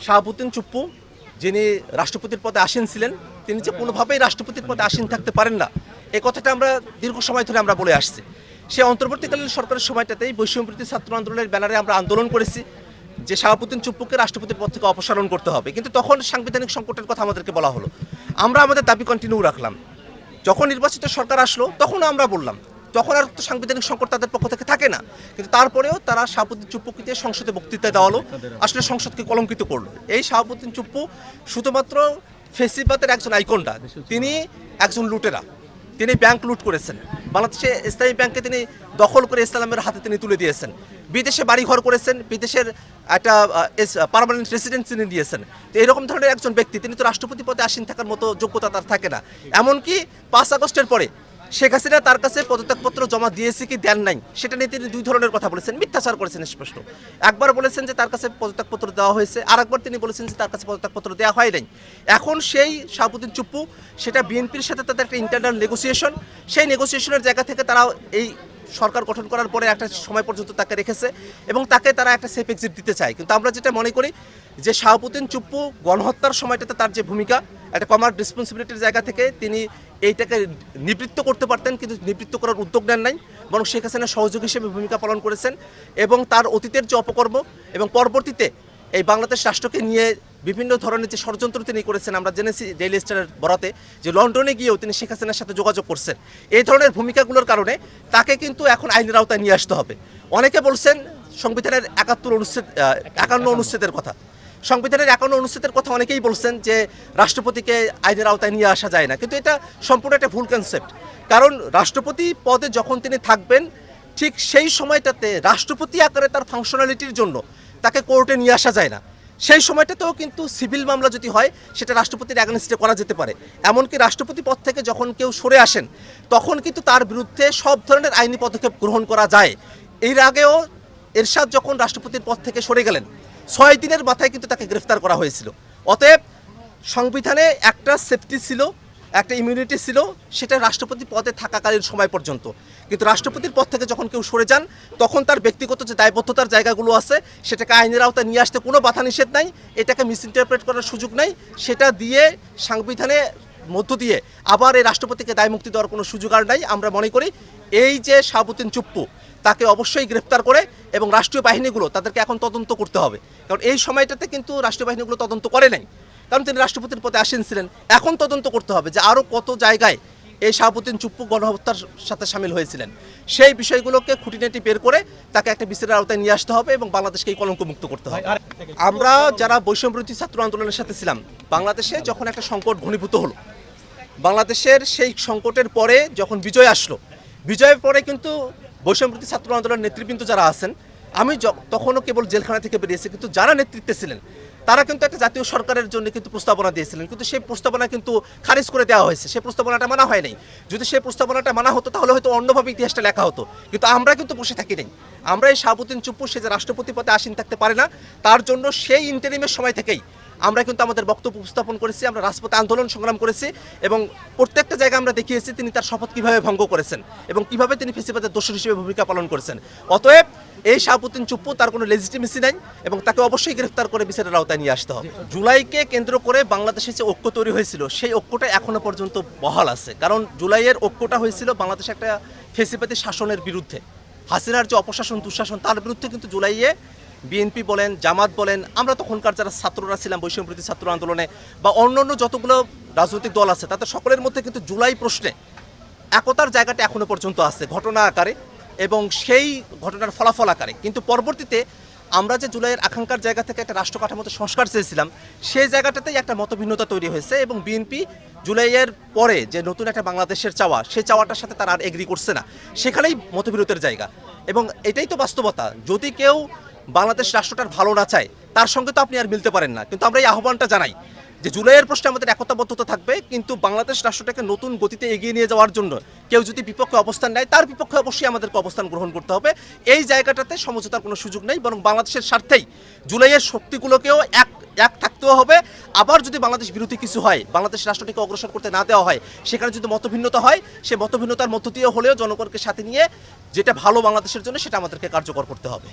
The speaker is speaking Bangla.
শাহাবুদ্দিন চুপ্পু যিনি রাষ্ট্রপতির পদে আসীন ছিলেন, তিনি যে কোনোভাবেই রাষ্ট্রপতির পদে আসীন থাকতে পারেন না, এই কথাটা আমরা দীর্ঘ সময় ধরে আমরা বলে আসছি। সে অন্তর্বর্তীকালীন সরকারের সময়টাতেই বৈষম্যবিরোধী ছাত্র আন্দোলনের ব্যানারে আমরা আন্দোলন করেছি যে শাহাবুদ্দিন চুপ্পুকে রাষ্ট্রপতির পদ থেকে অপসারণ করতে হবে, কিন্তু তখন সাংবিধানিক সংকটের কথা আমাদেরকে বলা হলো। আমরা আমাদের দাবি কন্টিনিউ রাখলাম। যখন নির্বাচিত সরকার আসলো তখন আমরা বললাম, তখন আর তো সাংবিধানিক সংকট তাদের পক্ষ থেকে থাকে না, কিন্তু তারপরেও তারা শাহাবুদ্দিন চুপ্পুকে দিয়ে সংসদে বক্তৃতা দেওয়ালো, আসলে সংসদকে কলঙ্কিত করলো। এই শাহাবুদ্দিন চুপ্পু শুধুমাত্র ফেসিবাদের একজন আইকনটা, তিনি একজন লুটেরা। তিনি ব্যাংক লুট করেছেন, বাংলাদেশে ইসলামী ব্যাংকে তিনি দখল করে ইসলামের হাতে তিনি তুলে দিয়েছেন, বিদেশে বাড়িঘর করেছেন, বিদেশের একটা পার্মানেন্ট রেসিডেন্স তিনি দিয়েছেন। তো এরকম ধরনের একজন ব্যক্তি, তিনি তো রাষ্ট্রপতি পদে আসীন থাকার মতো যোগ্যতা তার থাকে না। এমনকি 5 আগস্টের পরে শেখ হাসিনা তার কাছে পদত্যাগপত্র জমা দিয়েছে কি দেন নাই, সেটা নিয়ে তিনি 2 ধরনের কথা বলেছেন, মিথ্যাচার করেছেন স্পষ্ট। একবার বলেছেন যে তার কাছে পদত্যাগপত্র দেওয়া হয়েছে, আর একবার তিনি বলেছেন যে তার কাছে পদত্যাগপত্র দেওয়া হয় নাই। এখন সেই শাহাবুদ্দিন চুপ্পু, সেটা বিএনপির সাথে তাদের একটা ইন্টারনাল নেগোসিয়েশন, সেই নেগোসিয়েশনের জায়গা থেকে তারা এই সরকার গঠন করার পরে একটা সময় পর্যন্ত তাকে রেখেছে এবং তাকে তারা একটা সেফ এক্সিট দিতে চায়। কিন্তু আমরা যেটা মনে করি যে শাহাবুদ্দিন চুপ্পু গণহত্যার সময়টাতে তার যে ভূমিকা, একটা কমান্ড রেসপন্সিবিলিটির জায়গা থেকে তিনি এইটাকে নিবৃত্ত করতে পারতেন, কিন্তু নিবৃত্ত করার উদ্যোগ নেন নাই, বরং শেখ হাসিনার সহযোগী হিসেবে ভূমিকা পালন করেছেন। এবং তার অতীতের যে অপকর্ম এবং পরবর্তীতে এই বাংলাদেশ রাষ্ট্রকে নিয়ে বিভিন্ন ধরনের যে ষড়যন্ত্র তিনি করেছেন, আমরা জেনেছি ডেইলি স্টারের বরাতে যে লন্ডনে গিয়েও তিনি শেখ হাসিনার সাথে যোগাযোগ করছেন। এই ধরনের ভূমিকাগুলোর কারণে তাকে কিন্তু এখন আইনের আওতায় নিয়ে আসতে হবে। অনেকে বলছেন সংবিধানের 51 অনুচ্ছেদের কথা, সংবিধানের 51 অনুচ্ছেদের কথা অনেকেই বলছেন যে রাষ্ট্রপতিকে আইনের আওতায় নিয়ে আসা যায় না, কিন্তু এটা সম্পূর্ণ একটা ভুল কনসেপ্ট। কারণ রাষ্ট্রপতি পদে যখন তিনি থাকবেন, ঠিক সেই সময়টাতে রাষ্ট্রপতি আকারে তার ফাংশনালিটির জন্য তাকে কোর্টে নিয়ে আসা যায় না। সেই সময়টাতেও কিন্তু সিভিল মামলা যদি হয়, সেটা রাষ্ট্রপতির অ্যাগেনস্টে করা যেতে পারে। এমনকি রাষ্ট্রপতি পদ থেকে যখন কেউ সরে আসেন, তখন কিন্তু তার বিরুদ্ধে সব ধরনের আইনি পদক্ষেপ গ্রহণ করা যায়। এর আগেও এরশাদ যখন রাষ্ট্রপতির পদ থেকে সরে গেলেন, 6 দিনের মাথায় কিন্তু তাকে গ্রেফতার করা হয়েছিল। অতএব সংবিধানে একটা সেফটি ছিল, একটা ইমিউনিটি ছিল, সেটা রাষ্ট্রপতি পদে থাকাকালীন সময় পর্যন্ত। কিন্তু রাষ্ট্রপতির পদ থেকে যখন কেউ সরে যান, তখন তার ব্যক্তিগত যে দায়বদ্ধতার জায়গাগুলো আছে, সেটাকে আইনের আওতায় নিয়ে আসতে কোনো বাধা নিষেধ নাই, এটাকে মিসইন্টারপ্রেট করার সুযোগ নাই। সেটা দিয়ে সংবিধানে মধ্য দিয়ে আবার এই রাষ্ট্রপতিকে দায়মুক্তি দেওয়ার কোনো সুযোগ আর নাই। আমরা মনে করি এই যে শাহাবুদ্দিন চুপ্পু, তাকে অবশ্যই গ্রেফতার করে এবং রাষ্ট্রীয় বাহিনীগুলো তাদেরকে এখন তদন্ত করতে হবে। কারণ এই সময়টাতে কিন্তু রাষ্ট্রীয় বাহিনীগুলো তদন্ত করে নাই, কারণ তিনি রাষ্ট্রপতির পদে আসীন ছিলেন। এখন তদন্ত করতে হবে যে আরও কত জায়গায় এই শাহাবুদ্দিন চুপ্পু গণহত্যার সাথে সামিল হয়েছিলেন, সেই বিষয়গুলোকে খুঁটিনাটি বের করে তাকে একটা বিচারের আওতায় নিয়ে আসতে হবে এবং বাংলাদেশকে এই কলঙ্কমুক্ত করতে হবে। আমরা যারা বৈষম্যবিরোধী ছাত্র আন্দোলনের সাথে ছিলাম, বাংলাদেশে যখন একটা সংকট ঘনীভূত হলো, বাংলাদেশের সেই সংকটের পরে যখন বিজয় আসলো, বিজয়ের পরে কিন্তু বৈষম্যবিরোধী ছাত্র আন্দোলনের নেতৃবৃন্দ যারা আছেন, আমি তখনও কেবল জেলখানা থেকে বেরিয়েছি, কিন্তু যারা নেতৃত্বে ছিলেন তারা কিন্তু একটা জাতীয় সরকারের জন্য কিন্তু প্রস্তাবনা দিয়েছিলেন, কিন্তু সেই প্রস্তাবনা কিন্তু খারিজ করে দেওয়া হয়েছে। সেই প্রস্তাবনাটা মানা হয় নাই। যদি সেই প্রস্তাবনাটা মানা হতো তাহলে হয়তো অন্যভাবে ইতিহাসটা লেখা হতো, কিন্তু আমরা কিন্তু বসে থাকি নাই। আমরা এই শাহাবুদ্দিন চুপ্পু, সে যে রাষ্ট্রপতি পদে আসীন থাকতে পারে না, তার জন্য সেই ইন্টারিমের সময় থেকেই আমরা কিন্তু আমাদের বক্তব্য উপস্থাপন করেছি, আমরা রাজপথে আন্দোলন সংগ্রাম করেছি এবং প্রত্যেকটা জায়গায় আমরা দেখিয়েছি তিনি তার শপথ কীভাবে ভঙ্গ করেছেন এবং কীভাবে তিনি ফেসিবাদের দোষর হিসেবে ভূমিকা পালন করেছেন। অতএব এই শাহাবুদ্দিন চুপ্পু, তার কোনো লেজিটিমেসি নাই এবং তাকে অবশ্যই গ্রেফতার করে বিচারের আওতায় নিয়ে আসতে হবে। জুলাইকে কেন্দ্র করে বাংলাদেশে যে ঐক্য তৈরি হয়েছিল, সেই ঐক্যটা এখনো পর্যন্ত বহাল আছে। কারণ জুলাইয়ের ঐক্যটা হয়েছিল বাংলাদেশে একটা ফেসিবাদী শাসনের বিরুদ্ধে, হাসিনার যে অপশাসন দুঃশাসন, তার বিরুদ্ধে কিন্তু জুলাইয়ে বিএনপি বলেন, জামাত বলেন, আমরা তখনকার যারা ছাত্ররা ছিলাম বৈষম্যবিরোধী ছাত্র আন্দোলনে, বা অন্যান্য যতগুলো রাজনৈতিক দল আছে, তাদের সকলের মধ্যে কিন্তু জুলাই প্রশ্নে একতার জায়গাটা এখনো পর্যন্ত আছে ঘটনা আকারে এবং সেই ঘটনার ফলাফল আকারে। কিন্তু পরবর্তীতে আমরা যে জুলাইয়ের আকাঙ্ক্ষার জায়গা থেকে একটা রাষ্ট্র কাঠামোতে সংস্কার চেয়েছিলাম, সেই জায়গাটাতেই একটা মতভিন্নতা তৈরি হয়েছে এবং বিএনপি জুলাইয়ের পরে যে নতুন একটা বাংলাদেশের চাওয়া, সেই চাওয়াটার সাথে তারা আর এগ্রি করছে না, সেখানেই মতবিরোধের জায়গা। এবং এটাই তো বাস্তবতা। যদি কেউ বাংলাদেশ রাষ্ট্রটার ভালো না চায়, তার সঙ্গে তো আপনি আর মিলতে পারেন না। কিন্তু আমরা এই আহ্বানটা জানাই যে জুলাইয়ের প্রশ্নে আমাদের একতাবদ্ধতা থাকবে, কিন্তু বাংলাদেশ রাষ্ট্রটাকে নতুন গতিতে এগিয়ে নিয়ে যাওয়ার জন্য কেউ যদি বিপক্ষে অবস্থান নেয়, তার বিপক্ষে অবশ্যই আমাদেরকে অবস্থান গ্রহণ করতে হবে। এই জায়গাটাতে সমঝোতার কোনো সুযোগ নেই, বরং বাংলাদেশের স্বার্থেই জুলাইয়ের শক্তিগুলোকেও এক থাকতেও হবে। আবার যদি বাংলাদেশ বিরোধী কিছু হয়, বাংলাদেশ রাষ্ট্রটিকে অগ্রসর করতে না দেওয়া হয়, সেখানে যদি মতভিন্নতা হয়, সে মতভিন্নতার মধ্য দিয়ে হলেও জনগণকে সাথে নিয়ে যেটা ভালো বাংলাদেশের জন্য, সেটা আমাদেরকে কার্যকর করতে হবে।